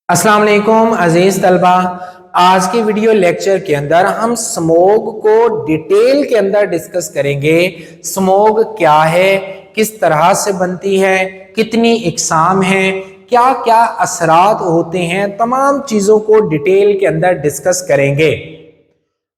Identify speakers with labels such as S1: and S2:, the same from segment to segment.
S1: अस्सलाम वालेकुम अजीज तलबा। आज के वीडियो लेक्चर के अंदर हम स्मोग को डिटेल के अंदर डिस्कस करेंगे। स्मोग क्या है, किस तरह से बनती है, कितनी इकसाम है, क्या क्या असरात होते हैं, तमाम चीज़ों को डिटेल के अंदर डिस्कस करेंगे।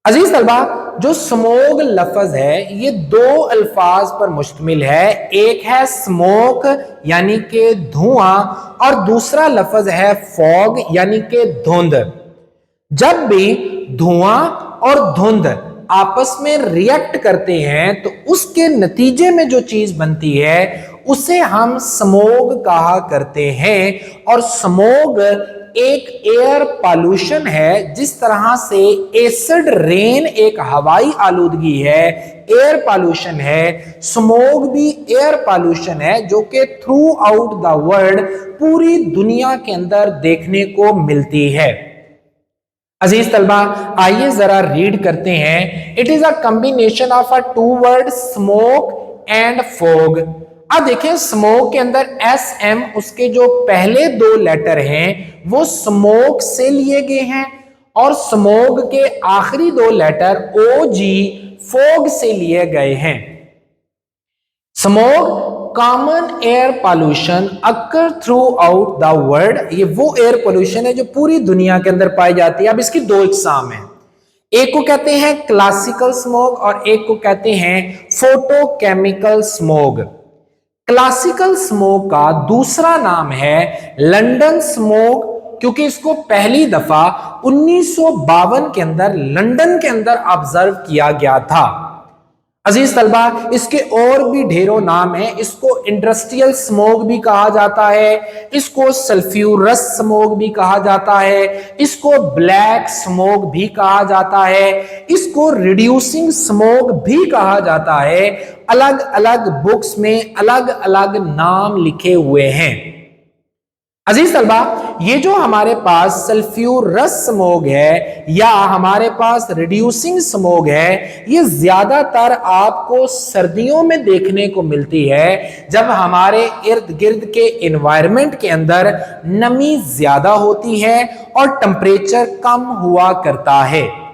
S1: अजीज तलबा, जो स्मोग लफ्ज है ये दो अल्फाज पर मुश्तमिल है। एक है स्मोक यानी कि धुआं और दूसरा लफ्ज है फॉग यानी कि धुंध। जब भी धुआं और धुंध आपस में रिएक्ट करते हैं तो उसके नतीजे में जो चीज बनती है उसे हम स्मोग कहा करते हैं। और स्मोग एक एयर पॉल्यूशन है। जिस तरह से एसिड रेन एक हवाई आलूदगी है, एयर पॉल्यूशन है, स्मोग भी एयर पॉल्यूशन है जो कि थ्रू आउट द वर्ल्ड पूरी दुनिया के अंदर देखने को मिलती है। अजीज तलबा, आइए जरा रीड करते हैं। It is a combination of a two word smoke and fog. अब देखें, स्मोक के अंदर एस एम उसके जो पहले दो लेटर हैं वो स्मोक से लिए गए हैं और स्मोग के आखिरी दो लेटर ओ जी फोग से लिए गए हैं। Smog common air pollution occur through out the world. ये वो एयर पॉल्यूशन है जो पूरी दुनिया के अंदर पाई जाती है। अब इसकी दो इकसाम है, एक को कहते हैं क्लासिकल स्मोग और एक को कहते हैं फोटोकेमिकल स्मोग। क्लासिकल स्मोग का दूसरा नाम है लंदन स्मोग, क्योंकि इसको पहली दफा 1952 के अंदर लंदन के अंदर ऑब्जर्व किया गया था। अजीज तलबा, इसके और भी ढेरों नाम हैं। इसको इंडस्ट्रियल स्मोग भी कहा जाता है, इसको सल्फ्यूरस स्मोग भी कहा जाता है, इसको ब्लैक स्मोग भी कहा जाता है, इसको रिड्यूसिंग स्मोग भी कहा जाता है। अलग अलग बुक्स में अलग अलग नाम लिखे हुए हैं। अजीज तलबा, ये जो हमारे पास सल्फ्यूरस स्मोग है या हमारे पास रिड्यूसिंग स्मोग है, ये ज्यादातर आपको सर्दियों में देखने को मिलती है जब हमारे इर्द गिर्द के एनवायरनमेंट के अंदर नमी ज्यादा होती है और टेम्परेचर कम हुआ करता है।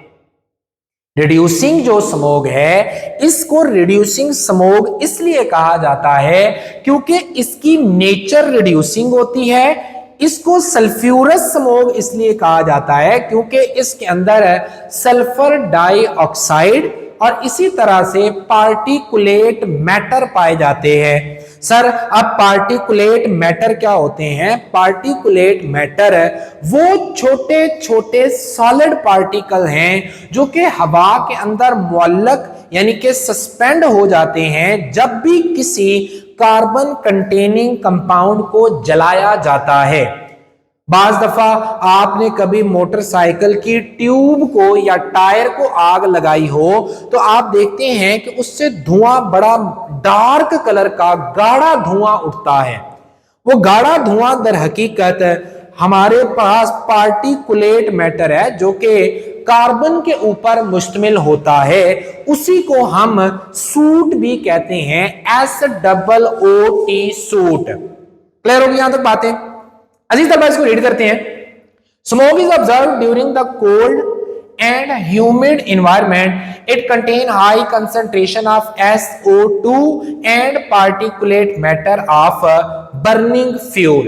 S1: रिड्यूसिंग जो स्मोग है, इसको रिड्यूसिंग स्मोग इसलिए कहा जाता है क्योंकि इसकी नेचर रिड्यूसिंग होती है। इसको सल्फ्यूरस स्मोग इसलिए कहा जाता है क्योंकि इसके अंदर सल्फर डाइऑक्साइड और इसी तरह से पार्टिकुलेट मैटर पाए जाते हैं। सर, अब पार्टिकुलेट मैटर क्या होते हैं? पार्टिकुलेट मैटर वो छोटे छोटे सॉलिड पार्टिकल हैं जो कि हवा के अंदर मुअल्लक यानी कि सस्पेंड हो जाते हैं जब भी किसी कार्बन कंटेनिंग कंपाउंड को जलाया जाता है। बाज दफा आपने कभी मोटरसाइकिल की ट्यूब को या टायर को आग लगाई हो तो आप देखते हैं कि उससे धुआं बड़ा डार्क कलर का गाढ़ा धुआं उठता है। वो गाढ़ा धुआं दर हकीकत हमारे पास पार्टिकुलेट मैटर है जो कि कार्बन के ऊपर मुश्तमिल होता है। उसी को हम सूट भी कहते हैं, SOOT सूट। क्लियर होगी यहां तक बातें? अजीज तलबा, इसको रीड करते हैं। Smoke is observe during the cold and humid environment. It contain high concentration of SO2 and particulate matter of burning fuel.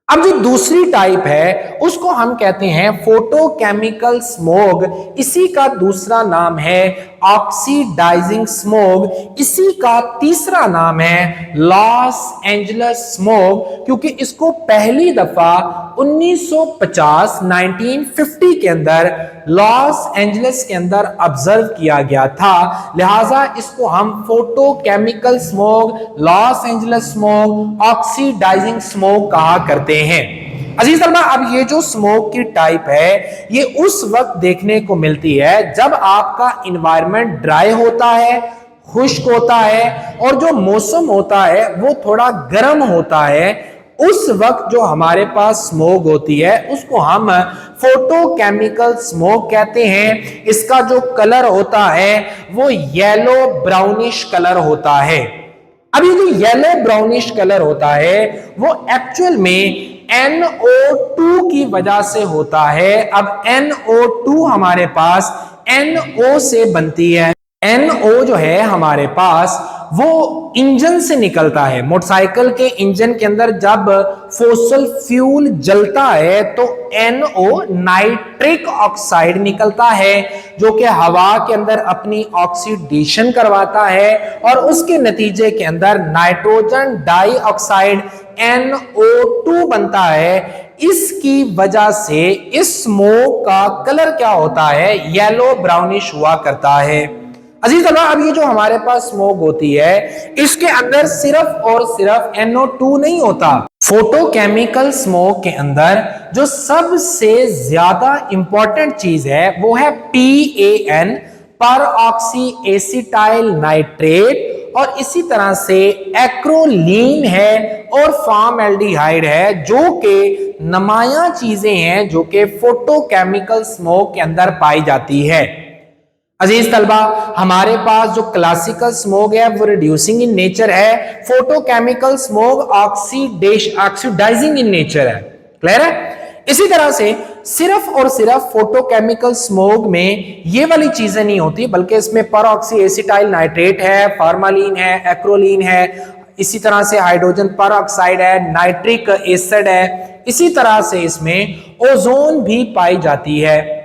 S1: अब जो दूसरी टाइप है उसको हम कहते हैं फोटोकेमिकल स्मोग। इसी का दूसरा नाम है ऑक्सीडाइजिंग स्मोग। इसी का तीसरा नाम है लॉस एंजलस स्मोग, क्योंकि इसको पहली दफा 1950 के अंदर लॉस एंजलस के अंदर ऑब्जर्व किया गया था। लिहाजा इसको हम photochemical smog, Los Angeles smog, oxidising smog कहा करते हैं। अजीज तलबा, अब ये जो स्मोक की टाइप है ये उस वक्त देखने को मिलती है जब आपका इन्वायरमेंट ड्राई होता है, खुश्क होता है और जो मौसम होता है वो थोड़ा गर्म होता है। उस वक्त जो हमारे पास स्मोक होती है उसको हम फोटोकेमिकल स्मोक कहते हैं। इसका जो कलर होता है वो येलो ब्राउनिश कलर होता है। अब ये जो येलो ब्राउनिश कलर होता है वो एक्चुअल में NO2 की वजह से होता है। अब NO2 हमारे पास NO से बनती है। NO जो है हमारे पास वो इंजन से निकलता है। मोटरसाइकिल के इंजन के अंदर जब फॉसल फ्यूल जलता है तो NO नाइट्रिक ऑक्साइड निकलता है, जो कि हवा के अंदर अपनी ऑक्सीडेशन करवाता है और उसके नतीजे के अंदर नाइट्रोजन डाइऑक्साइड NO2 बनता है। इसकी वजह से इस स्मोक का कलर क्या होता है, येलो ब्राउनिश हुआ करता है। अजीज तलबा, अब ये जो हमारे पास स्मोक होती है इसके अंदर सिर्फ और सिर्फ NO2 नहीं होता। फोटोकेमिकल स्मोक के अंदर जो सबसे ज्यादा इंपॉर्टेंट चीज है वो है PAN, पर ऑक्सी एसिटाइल नाइट्रेट, और इसी तरह से एक्रोलीन है और फॉर्मल्डिहाइड है, जो कि नुमाया चीजें हैं जो कि फोटोकेमिकल स्मोक के अंदर पाई जाती है। अजीज तलबा, हमारे पास जो क्लासिकल स्मोक है वो रिड्यूसिंग इन नेचर है, photochemical smoke oxidising in nature है। क्लियर है? इसी तरह से सिर्फ और सिर्फ फोटोकेमिकल स्मोक में ये वाली चीजें नहीं होती, बल्कि इसमें परऑक्सी एसिटाइल नाइट्रेट है, फार्मालिन है, एक्रोलीन है, इसी तरह से हाइड्रोजन परऑक्साइड है, नाइट्रिक एसिड है, इसी तरह से इसमें ओजोन भी पाई जाती है।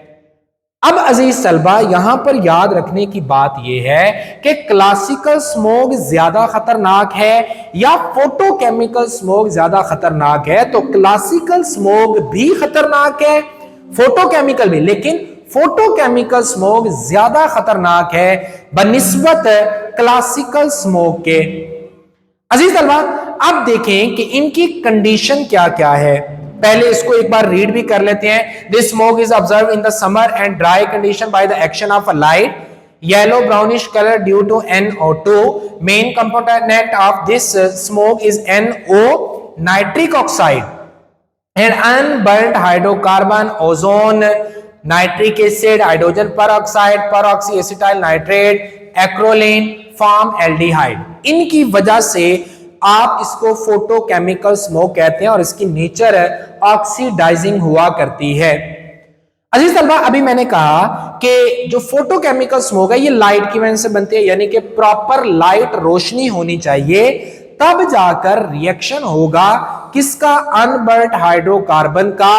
S1: अब अजीज तलबा, यहां पर याद रखने की बात यह है कि क्लासिकल स्मोक ज्यादा खतरनाक है या फोटोकेमिकल स्मोक ज्यादा खतरनाक है, तो क्लासिकल स्मोक भी खतरनाक है, फोटोकेमिकल भी, लेकिन फोटोकेमिकल स्मोक ज्यादा खतरनाक है बनिस्बत क्लासिकल स्मोक के। अजीज तलबा, अब देखें कि इनकी कंडीशन क्या क्या है। पहले इसको एक बार रीड भी कर लेते हैं। This smoke is observe in the summer and dry condition by the action of a light yellow brownish colour due to NO2। Main component of this smoke is NO nitric oxide and unburned hydrocarbon, ozone, nitric acid, hydrogen peroxide, peroxy acetyl nitrate, acrolein, formaldehyde. इनकी वजह से आप इसको photochemical smoke कहते हैं और इसकी nature oxidising हुआ करती है। अजीज तलबा, अभी मैंने कहा कि जो फोटोकेमिकल स्मोक है ये लाइट की वजह से बनती है, यानी कि प्रॉपर लाइट रोशनी होनी चाहिए, तब जाकर रिएक्शन होगा किसका, अनबर्न्ड हाइड्रोकार्बन का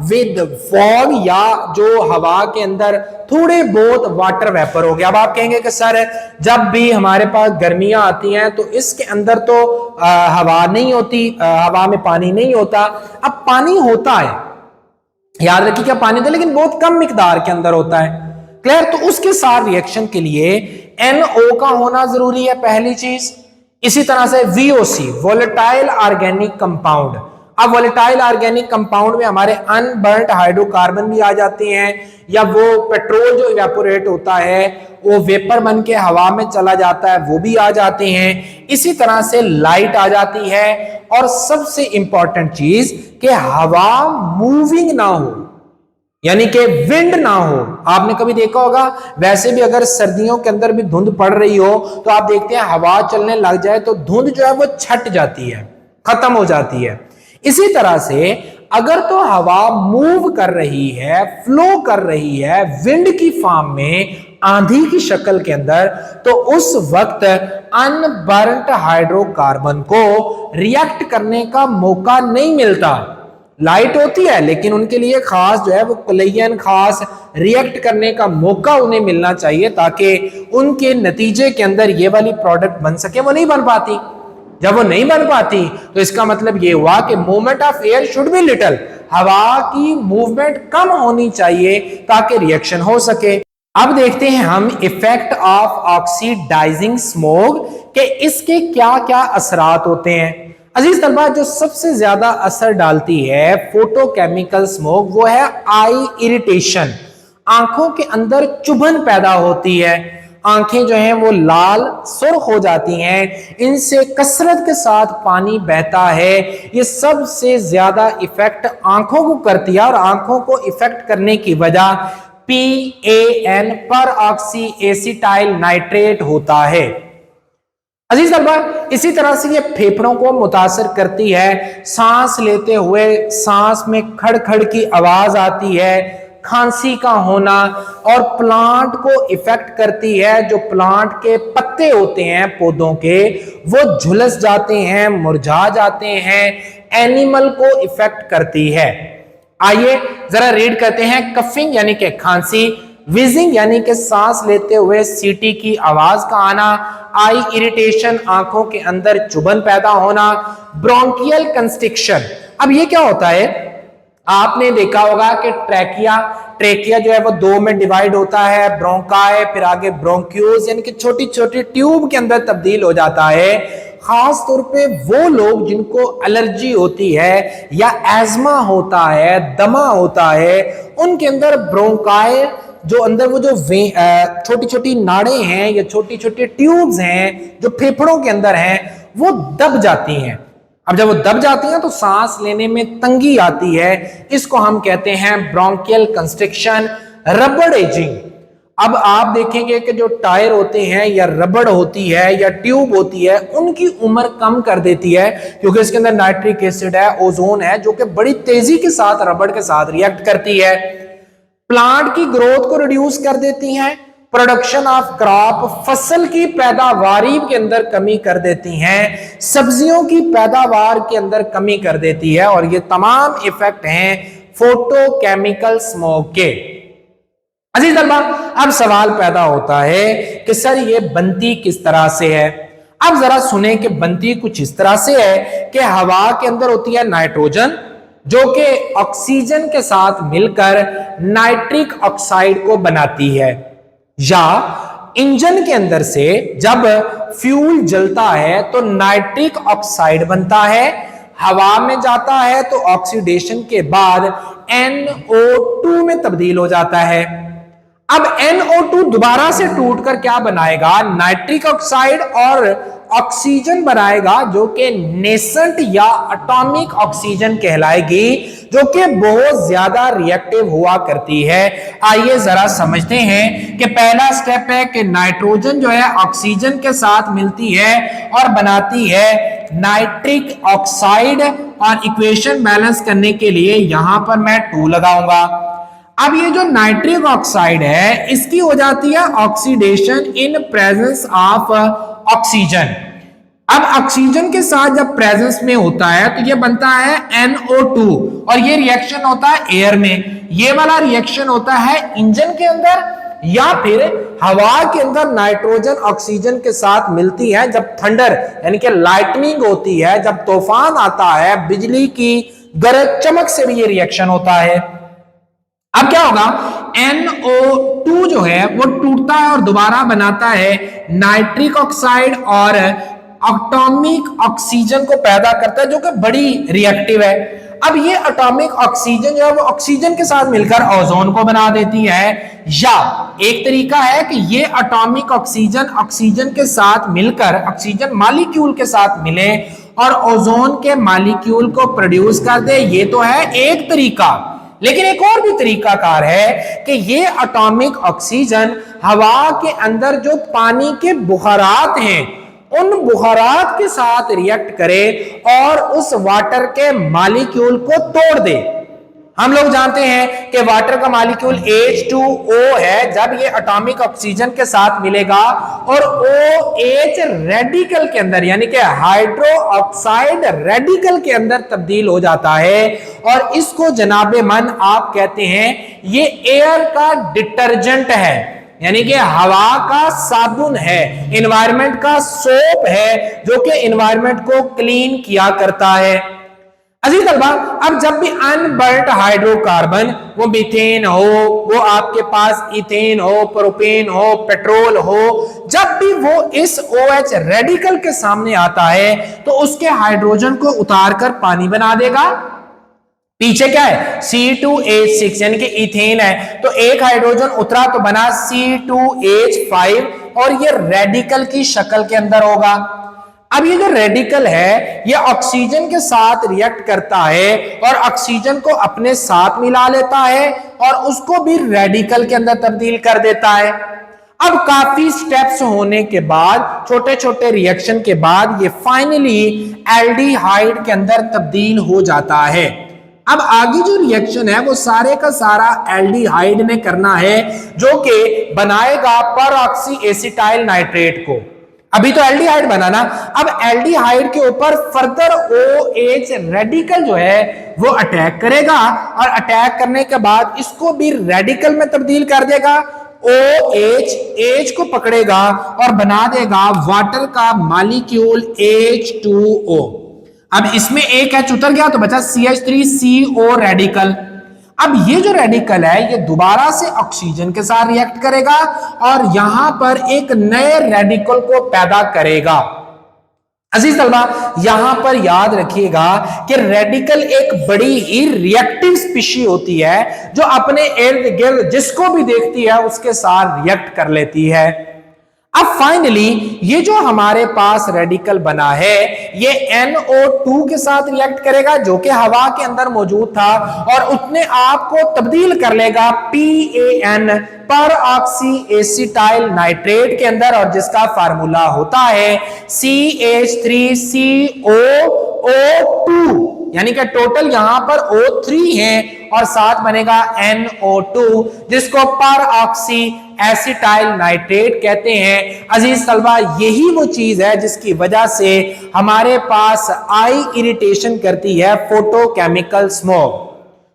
S1: विद फॉग, या जो हवा के अंदर थोड़े बहुत वाटर वेपर हो गया। अब आप कहेंगे कि सर जब भी हमारे पास गर्मियां आती हैं तो इसके अंदर तो हवा नहीं होती, हवा में पानी नहीं होता। अब पानी होता है, याद रखिए, क्या पानी होता है, लेकिन बहुत कम मिकदार के अंदर होता है। क्लियर? तो उसके साथ रिएक्शन के लिए NO का होना जरूरी है, पहली चीज। इसी तरह से VOC, वोलेटाइल ऑर्गेनिक कंपाउंड। अब वोलेटाइल ऑर्गेनिक कंपाउंड में हमारे अनबर्न्ड हाइड्रोकार्बन भी आ जाते हैं, या वो पेट्रोल जो इवेपोरेट होता है वो वेपर बन के हवा में चला जाता है, वो भी आ जाते हैं। इसी तरह से लाइट आ जाती है, और सबसे इंपॉर्टेंट चीज कि हवा मूविंग ना हो, यानी कि विंड ना हो। आपने कभी देखा होगा, वैसे भी अगर सर्दियों के अंदर भी धुंध पड़ रही हो तो आप देखते हैं हवा चलने लग जाए तो धुंध जो है वो छट जाती है, खत्म हो जाती है। इसी तरह से अगर तो हवा मूव कर रही है, फ्लो कर रही है विंड की फॉर्म में, आंधी की शक्ल के अंदर, तो उस वक्त अनबर्न्ड हाइड्रोकार्बन को रिएक्ट करने का मौका नहीं मिलता। लाइट होती है लेकिन उनके लिए खास जो है वो क्लेयन, खास रिएक्ट करने का मौका उन्हें मिलना चाहिए, ताकि उनके नतीजे के अंदर ये वाली प्रोडक्ट बन सके। वो नहीं बन पाती। जब वो नहीं बन पाती तो इसका मतलब ये हुआ कि movement of air should be little, हवा की मूवमेंट कम होनी चाहिए ताकि रिएक्शन हो सके। अब देखते हैं हम इफेक्ट ऑफ ऑक्सीडाइजिंग स्मोक के इसके क्या क्या असरात होते हैं। अजीज तलबा, जो सबसे ज्यादा असर डालती है फोटोकेमिकल स्मोक वो है आई इरिटेशन। आंखों के अंदर चुभन पैदा होती है, आंखें जो हैं वो लाल सुर्ख हो जाती हैं, इनसे कसरत के साथ पानी बहता है। ये सबसे ज्यादा इफेक्ट आंखों को करती है, और आंखों को इफेक्ट करने की वजह PAN, पर ऑक्सी एसिटाइल नाइट्रेट होता है। अजीज तलबा, इसी तरह से ये फेफड़ों को मुतासर करती है, सांस लेते हुए सांस में खड़खड़ की आवाज आती है, खांसी का होना, और प्लांट को इफेक्ट करती है। जो प्लांट के पत्ते होते हैं पौधों के, वो झुलस जाते हैं, मुरझा जाते हैं, एनिमल को इफेक्ट करती है। आइए जरा रीड करते हैं। कफिंग यानी कि खांसी, विजिंग यानी कि सांस लेते हुए सीटी की आवाज का आना, आई इरिटेशन आंखों के अंदर चुभन पैदा होना, ब्रोंकियल कंस्ट्रिक्शन। अब ये क्या होता है, आपने देखा होगा कि ट्रेकिया जो है वो दो में डिवाइड होता है, ब्रोंकाई, फिर आगे ब्रोंक्यूल्स यानी कि छोटी छोटी ट्यूब के अंदर तब्दील हो जाता है। खास तौर पे वो लोग जिनको एलर्जी होती है या एजमा होता है, दमा होता है, उनके अंदर ब्रोंकाई जो अंदर वो जो छोटी छोटी नाड़ें हैं या छोटी छोटी ट्यूब्स हैं जो फेफड़ों के अंदर हैं, वो दब जाती हैं। अब जब वो दब जाती हैं तो सांस लेने में तंगी आती है। इसको हम कहते हैं ब्रोंकियल कंस्ट्रिक्शन, रबड़ एजिंग। अब आप देखेंगे कि जो टायर होते हैं या रबड़ होती है या ट्यूब होती है, उनकी उम्र कम कर देती है, क्योंकि इसके अंदर नाइट्रिक एसिड है, ओजोन है, जो कि बड़ी तेजी के साथ रबड़ के साथ रिएक्ट करती है। प्लांट की ग्रोथ को रिड्यूस कर देती हैं, प्रोडक्शन ऑफ क्रॉप, फसल की पैदावारी के अंदर कमी कर देती हैं, सब्जियों की पैदावार के अंदर कमी कर देती है, और ये तमाम इफेक्ट हैं फोटोकेमिकल स्मोक के। अजीज तलबा, अब सवाल पैदा होता है कि सर ये बनती किस तरह से है। अब जरा सुने कि बनती कुछ इस तरह से है कि हवा के अंदर होती है नाइट्रोजन, जो कि ऑक्सीजन के साथ मिलकर नाइट्रिक ऑक्साइड को बनाती है, या इंजन के अंदर से जब फ्यूल जलता है तो नाइट्रिक ऑक्साइड बनता है, हवा में जाता है तो ऑक्सीडेशन के बाद NO2 में तब्दील हो जाता है। अब NO2 दोबारा से टूटकर क्या बनाएगा, नाइट्रिक ऑक्साइड और ऑक्सीजन बनाएगा, जो कि नेसेंट या एटॉमिक ऑक्सीजन कहलाएगी, जो कि बहुत ज्यादा रिएक्टिव हुआ करती है। आइए जरा समझते हैं कि पहला स्टेप है कि नाइट्रोजन जो है ऑक्सीजन के साथ मिलती है और बनाती है नाइट्रिक ऑक्साइड, और इक्वेशन बैलेंस करने के लिए यहां पर मैं 2 लगाऊंगा। अब ये जो नाइट्रिक ऑक्साइड है, इसकी हो जाती है oxidation in presence of oxygen. अब ऑक्सीजन के साथ जब प्रेजेंस में होता है तो ये बनता है NO2, और ये रिएक्शन होता है एयर में। ये वाला रिएक्शन होता है इंजन के अंदर या फिर हवा के अंदर, नाइट्रोजन ऑक्सीजन के साथ मिलती है जब थंडर यानी कि लाइटनिंग होती है, जब तूफान आता है, बिजली की गरज चमक से भी ये रिएक्शन होता है। अब क्या होगा, NO2 जो है वो टूटता है और दोबारा बनाता है नाइट्रिक ऑक्साइड और एटॉमिक ऑक्सीजन को पैदा करता है, जो कि बड़ी रिएक्टिव है। अब ये एटॉमिक ऑक्सीजन जो है वो ऑक्सीजन के साथ मिलकर ओजोन को बना देती है, या एक तरीका है कि ये एटॉमिक ऑक्सीजन ऑक्सीजन के साथ मिलकर, ऑक्सीजन मॉलिक्यूल के साथ मिले और ओजोन के मॉलिक्यूल को प्रोड्यूस कर दे। ये तो है एक तरीका, लेकिन एक और भी तरीका कार है कि ये एटॉमिक ऑक्सीजन हवा के अंदर जो पानी के बुखारात हैं, उन बुखारात के साथ रिएक्ट करे और उस वाटर के मॉलिक्यूल को तोड़ दे। हम लोग जानते हैं कि वाटर का मॉलिक्यूल H2O है, जब ये एटॉमिक ऑक्सीजन के साथ मिलेगा और OH रेडिकल के अंदर यानी कि हाइड्रो ऑक्साइड रेडिकल के अंदर तब्दील हो जाता है, और इसको जनाबे मन आप कहते हैं ये एयर का डिटर्जेंट है, यानी कि हवा का साबुन है, एनवायरनमेंट का सोप है, जो कि एनवायरनमेंट को क्लीन किया करता है। अजीज तलबा, अब जब भी अनबर्न्ड हाइड्रोकार्बन, वो मीथेन हो, वो आपके पास इथेन हो, प्रोपेन हो, पेट्रोल हो, जब भी वो इस OH रेडिकल के सामने आता है तो उसके हाइड्रोजन को उतारकर पानी बना देगा। पीछे क्या है, C2H6 यानी कि इथेन है, तो एक हाइड्रोजन उतरा तो बना C2H5, और ये रेडिकल की शक्ल के अंदर होगा। अब ये जो रेडिकल है ये ऑक्सीजन के साथ रिएक्ट करता है और ऑक्सीजन को अपने साथ मिला लेता है और उसको भी रेडिकल के अंदर तब्दील कर देता है। अब काफी स्टेप्स होने के बाद, छोटे छोटे रिएक्शन के बाद ये फाइनली एल्डिहाइड के अंदर तब्दील हो जाता है। अब आगे जो रिएक्शन है वो सारे का सारा एल्डिहाइड ने करना है, जो कि बनाएगा परऑक्सी एसिटाइल नाइट्रेट को। अभी तो एल्डिहाइड बना ना, अब एल्डिहाइड के ऊपर फर्दर OH रेडिकल जो है वो अटैक करेगा, और अटैक करने के बाद इसको भी रेडिकल में तब्दील कर देगा। OH को पकड़ेगा और बना देगा वाटर का मॉलिक्यूल H2O। अब इसमें एक H उतर गया तो बचा CH3CO रेडिकल। अब ये जो रेडिकल है ये दोबारा से ऑक्सीजन के साथ रिएक्ट करेगा और यहां पर एक नए रेडिकल को पैदा करेगा। अजीज तलबा, यहां पर याद रखिएगा कि रेडिकल एक बड़ी ही रिएक्टिव स्पीशी होती है, जो अपने इर्द गिर्द जिसको भी देखती है उसके साथ रिएक्ट कर लेती है। अब फाइनली ये जो हमारे पास रेडिकल बना है ये NO2 के साथ रिएक्ट करेगा, जो कि हवा के अंदर मौजूद था, और अपने आप को तब्दील कर लेगा PAN पर ऑक्सी एसिटाइल नाइट्रेट के अंदर, और जिसका फार्मूला होता है CH3COO2। यानी कि टोटल यहां पर O3 है और साथ बनेगा NO2, जिसको पर ऑक्सी एसिटाइल नाइट्रेट कहते हैं। अजीज तलबा, यही वो चीज है जिसकी वजह से हमारे पास आई इरिटेशन करती है, फोटोकेमिकल स्मोक।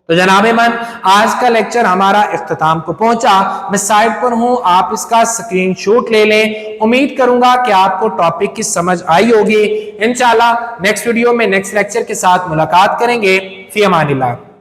S1: तो जनाबे मन, आज का लेक्चर हमारा इख्तिताम को पहुंचा। मैं साइड पर हूं, आप इसका स्क्रीनशॉट ले लें। उम्मीद करूंगा कि आपको टॉपिक की समझ आई होगी। इंशाल्लाह नेक्स्ट वीडियो में नेक्स्ट लेक्चर के साथ मुलाकात करेंगे। फी अमानिल्लाह।